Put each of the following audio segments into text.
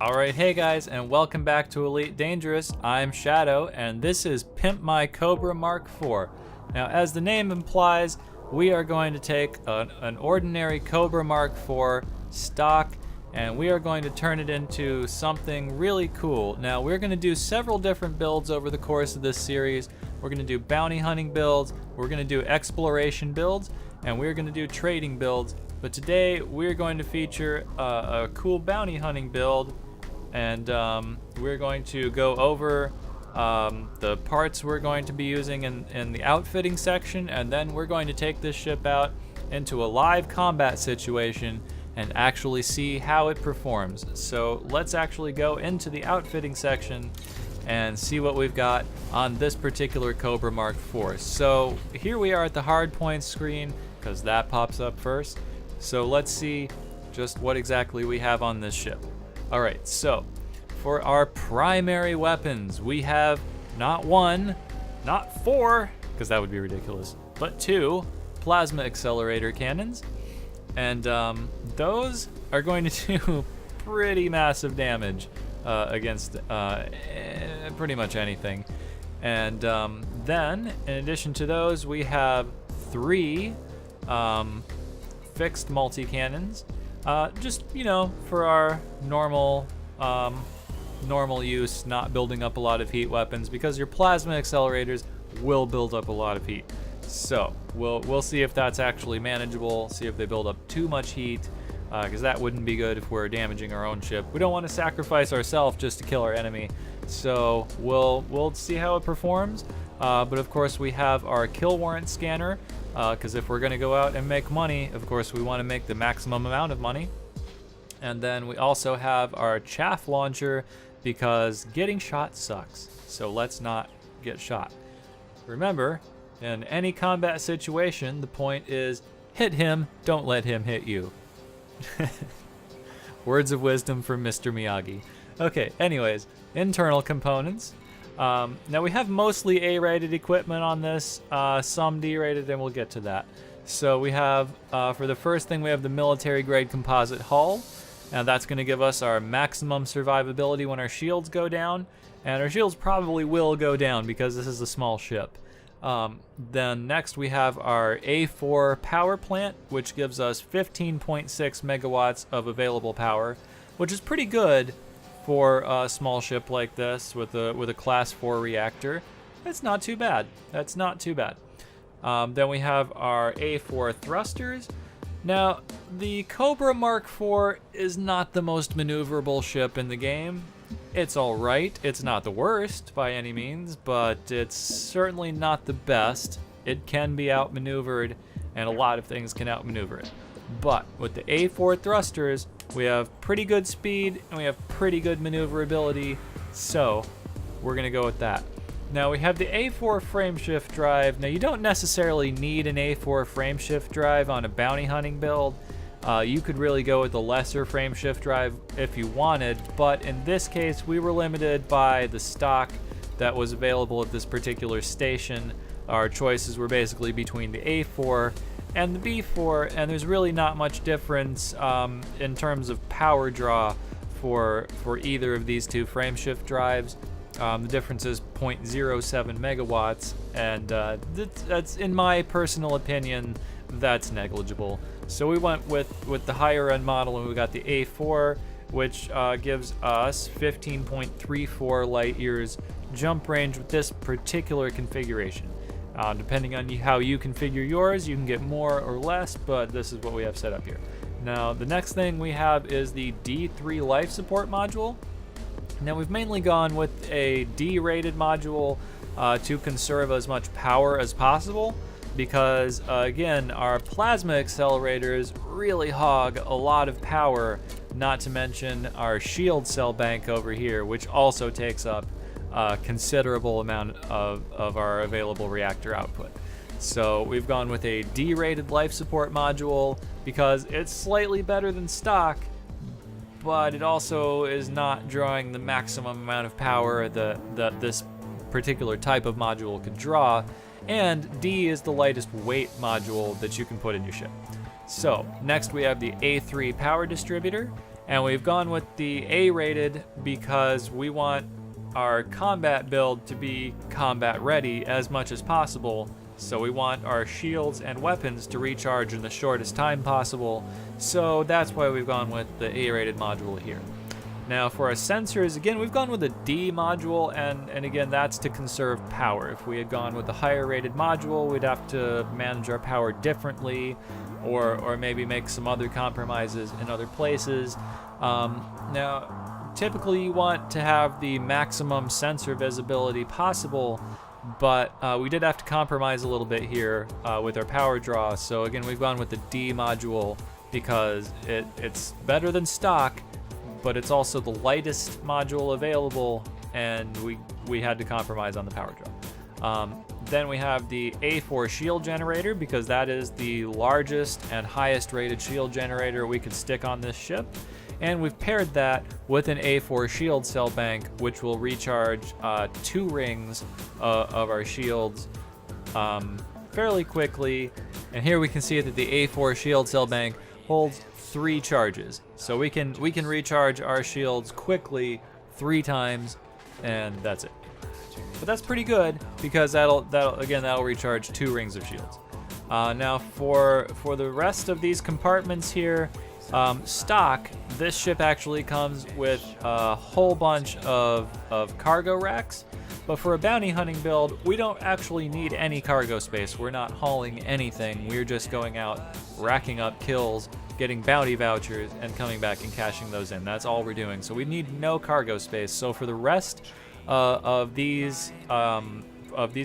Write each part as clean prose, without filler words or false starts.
Alright, hey guys, and welcome back to Elite Dangerous. I'm Shadow, and this is Pimp My Cobra MkIV. Now, as the name implies, we are going to take an ordinary Cobra MkIV stock, and we are going to turn it into something really cool. Now, we're going to do several different builds over the course of this series. We're going to do bounty hunting builds, we're going to do exploration builds, and we're going to do trading builds. But today, we're going to feature a cool bounty hunting build, and we're going to go over the parts we're going to be using in the outfitting section, and then we're going to take this ship out into a live combat situation and actually see how it performs. So let's actually go into the outfitting section and see what we've got on this particular Cobra MkIV. So here we are at the hardpoint screen, because that pops up first. So let's see just what exactly we have on this ship. Alright, so for our primary weapons, we have not one, not four, because that would be ridiculous, but two plasma accelerator cannons. And those are going to do pretty massive damage against pretty much anything. And then, in addition to those, we have three fixed multi-cannons. Just, you know, for our normal use, not building up a lot of heat weapons, because your plasma accelerators will build up a lot of heat. So we'll see if that's actually manageable, see if they build up too much heat, because that wouldn't be good if we're damaging our own ship. We don't want to sacrifice ourselves just to kill our enemy. So we'll see how it performs. But of course we have our kill warrant scanner, because if we're going to go out and make money, of course we want to make the maximum amount of money. And then we also have our chaff launcher, because getting shot sucks. So let's not get shot. Remember, in any combat situation, the point is hit him, don't let him hit you. Words of wisdom from Mr. Miyagi. Okay, anyways, internal components. Now we have mostly A-rated equipment on this, some D-rated, and we'll get to that. So we have, for the first thing, we have the military grade composite hull, and that's going to give us our maximum survivability when our shields go down, and our shields probably will go down because this is a small ship. Then next we have our A4 power plant, which gives us 15.6 megawatts of available power, which is pretty good for a small ship like this with a class 4 reactor. That's not too bad. That's not too bad. Then we have our A4 thrusters. Now, the Cobra MkIV is not the most maneuverable ship in the game. It's alright. It's not the worst by any means, but it's certainly not the best. It can be outmaneuvered, and a lot of things can outmaneuver it. But with the A4 thrusters, we have pretty good speed and we have pretty good maneuverability, so we're going to go with that. Now we have the A4 frameshift drive. Now you don't necessarily need an A4 frameshift drive on a bounty hunting build. You could really go with the lesser frameshift drive if you wanted, but in this case we were limited by the stock that was available at this particular station. Our choices were basically between the A4 and the B4, and there's really not much difference in terms of power draw for either of these two frameshift drives. The difference is 0.07 megawatts, and that's, in my personal opinion, that's negligible. So we went with the higher end model, and we got the A4, which gives us 15.34 light years jump range with this particular configuration. Depending on how you configure yours, you can get more or less, but this is what we have set up here. Now, the next thing we have is the D3 life support module. Now, we've mainly gone with a D-rated module to conserve as much power as possible, because, again, our plasma accelerators really hog a lot of power, not to mention our shield cell bank over here, which also takes up a considerable amount of our available reactor output. So we've gone with a D-rated life support module because it's slightly better than stock, but it also is not drawing the maximum amount of power that this particular type of module could draw, and D is the lightest weight module that you can put in your ship. So next we have the A3 Power Distributor, And we've gone with the A-rated because we want our combat build to be combat ready as much as possible. So we want our shields and weapons to recharge in the shortest time possible. So that's why we've gone with the A-rated module here. Now for our sensors, again, we've gone with a D module, and again, that's to conserve power. If we had gone with a higher rated module, we'd have to manage our power differently, or maybe make some other compromises in other places. Now, typically you want to have the maximum sensor visibility possible, but we did have to compromise a little bit here with our power draw. So again, we've gone with the D module because it's better than stock, but it's also the lightest module available, and we had to compromise on the power draw. Then we have the A4 shield generator because that is the largest and highest rated shield generator we could stick on this ship. And we've paired that with an A4 shield cell bank, which will recharge 2 rings of our shields fairly quickly. And here we can see that the A4 shield cell bank holds 3 charges. So we can recharge our shields quickly 3 times, and that's it. But that's pretty good because that'll recharge 2 rings of shields. Now for the rest of these compartments here, stock, this ship actually comes with a whole bunch of cargo racks. But for a bounty hunting build, we don't actually need any cargo space. We're not hauling anything. We're just going out, racking up kills, getting bounty vouchers, and coming back and cashing those in. That's all we're doing. So we need no cargo space. So for the rest of these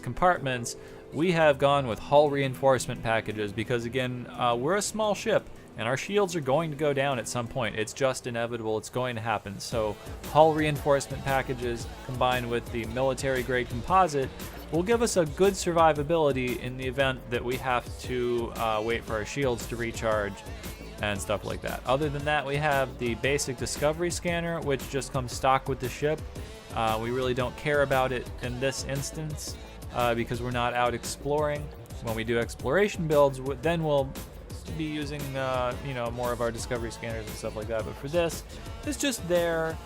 compartments, we have gone with hull reinforcement packages because, again, we're a small ship and our shields are going to go down at some point. It's just inevitable. It's going to happen. So hull reinforcement packages combined with the military grade composite will give us a good survivability in the event that we have to wait for our shields to recharge and stuff like that. Other than that, we have the basic discovery scanner, which just comes stock with the ship. We really don't care about it in this instance because we're not out exploring. When we do exploration builds, then we'll be using more of our discovery scanners and stuff like that. But for this, it's just there.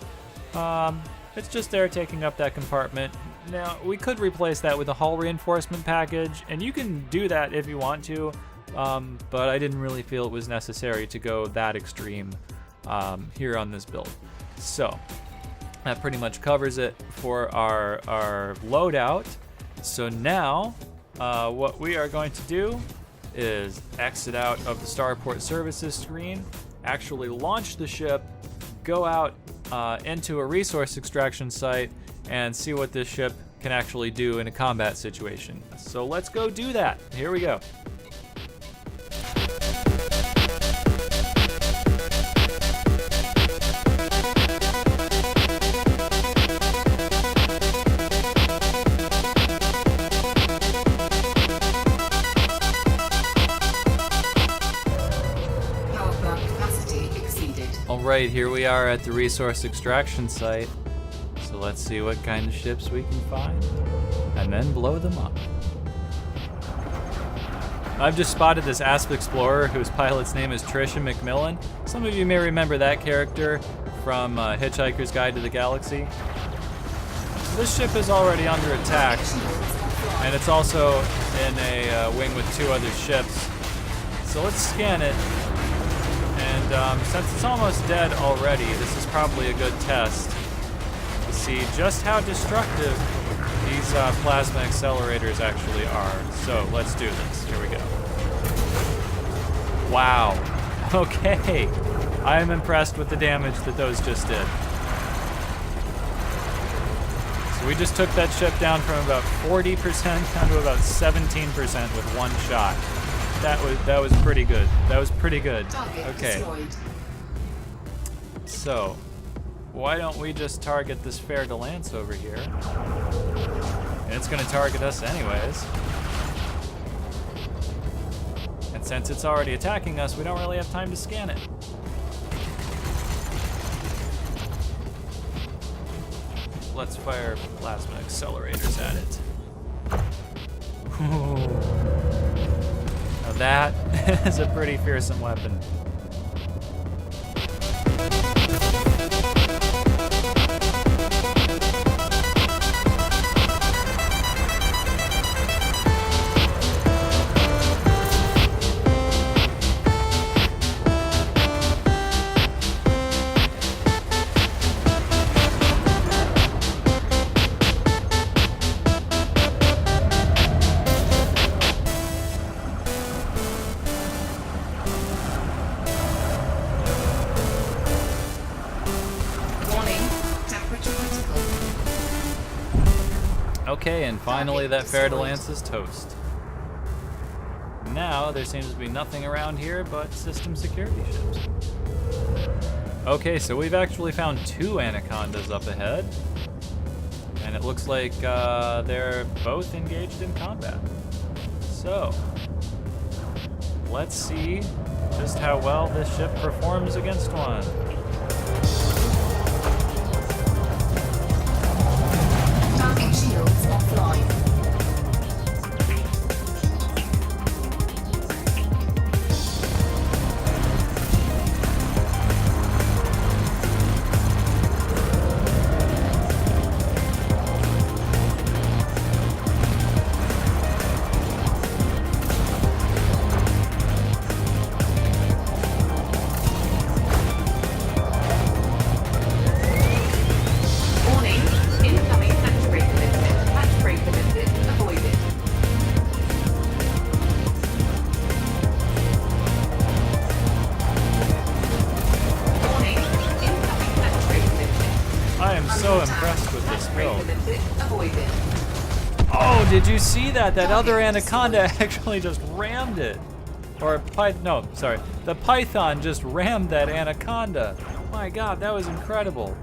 It's just there taking up that compartment. Now, we could replace that with a hull reinforcement package, and you can do that if you want to, but I didn't really feel it was necessary to go that extreme here on this build. So that pretty much covers it for our loadout. So now what we are going to do is exit out of the Starport Services screen, actually launch the ship, go out into a resource extraction site, and see what this ship can actually do in a combat situation. So let's go do that. Here we go. Alright, here we are at the resource extraction site. So let's see what kind of ships we can find, and then blow them up. I've just spotted this Asp Explorer whose pilot's name is Trisha McMillan. Some of you may remember that character from Hitchhiker's Guide to the Galaxy. So this ship is already under attack, and it's also in a wing with 2 other ships. So let's scan it. And since it's almost dead already, this is probably a good test to see just how destructive these plasma accelerators actually are. So let's do this. Here we go. Wow. Okay. I am impressed with the damage that those just did. So we just took that ship down from about 40% down to about 17% with one shot. That was pretty good. That was pretty good. Okay. So, why don't we just target this Fer de Lance over here? And it's gonna target us anyways. And since it's already attacking us, we don't really have time to scan it. Let's fire plasma accelerators at it. Now that is a pretty fearsome weapon. Okay, and finally that Fer-de-Lance is toast. Now there seems to be nothing around here but system security ships. Okay, so we've actually found 2 Anacondas up ahead. And it looks like they're both engaged in combat. So, let's see just how well this ship performs against one. Target shields offline. So impressed with this build. Oh, did you see that? That other Anaconda actually just rammed it. Or the Python just rammed that Anaconda. My God, that was incredible.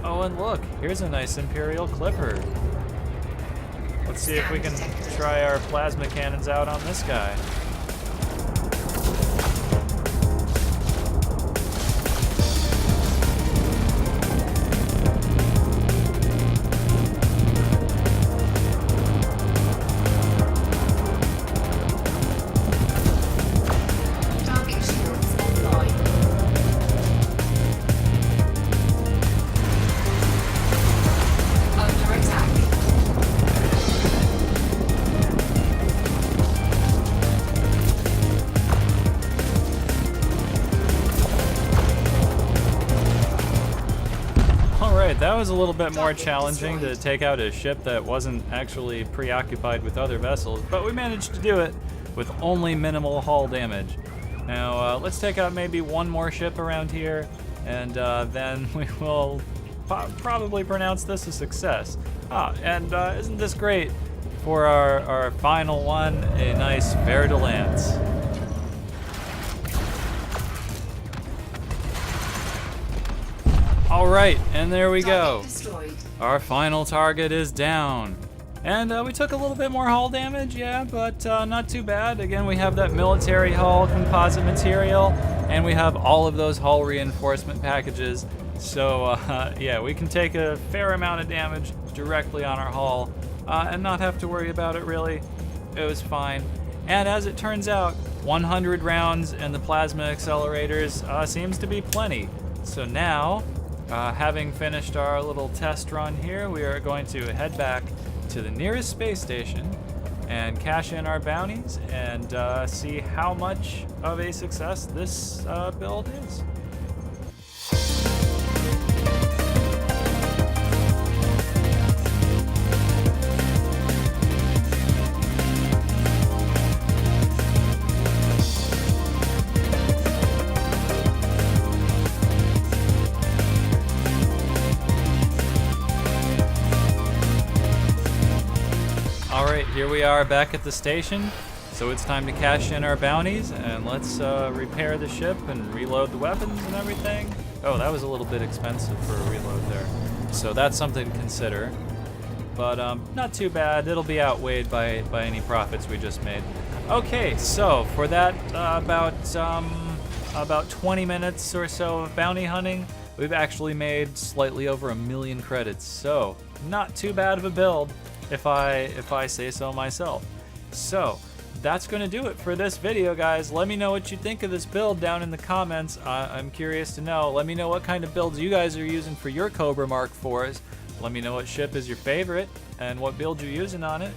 Oh, and look, here's a nice Imperial Clipper. Let's see if we can try our plasma cannons out on this guy. That was a little bit more challenging to take out a ship that wasn't actually preoccupied with other vessels, but we managed to do it with only minimal hull damage. Now, let's take out maybe one more ship around here, and then we will probably pronounce this a success. And isn't this great for our final one, a nice Fer-de-Lance. All right, and there we go. Our final target is down. And we took a little bit more hull damage, yeah, but not too bad. Again, we have that military hull composite material, and we have all of those hull reinforcement packages. So yeah, we can take a fair amount of damage directly on our hull and not have to worry about it really. It was fine. And as it turns out, 100 rounds in the plasma accelerators seems to be plenty. So now, having finished our little test run here, we are going to head back to the nearest space station and cash in our bounties and see how much of a success this build is. Alright, here we are back at the station, so it's time to cash in our bounties, and let's repair the ship and reload the weapons and everything. Oh, that was a little bit expensive for a reload there, so that's something to consider. But not too bad, it'll be outweighed by any profits we just made. Okay, so for that about 20 minutes or so of bounty hunting, we've actually made slightly over 1 million credits, so not too bad of a build. If I say so myself. So that's gonna do it for this video, guys. Let me know what you think of this build down in the comments. I'm curious to know. Let me know what kind of builds you guys are using for your Cobra Mark IVs. Let me know what ship is your favorite and what build you're using on it.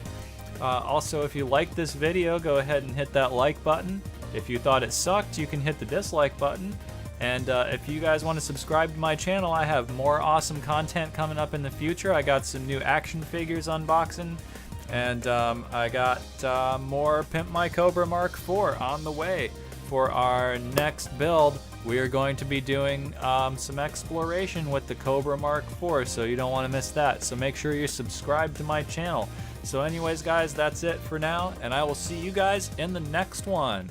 Also, if you liked this video, go ahead and hit that like button. If you thought it sucked, you can hit the dislike button. And if you guys want to subscribe to my channel, I have more awesome content coming up in the future. I got some new action figures unboxing, and I got more Pimp My Cobra Mark IV on the way for our next build, we are going to be doing some exploration with the Cobra MkIV, so you don't want to miss that. So make sure you subscribe to my channel. So anyways, guys, that's it for now, and I will see you guys in the next one.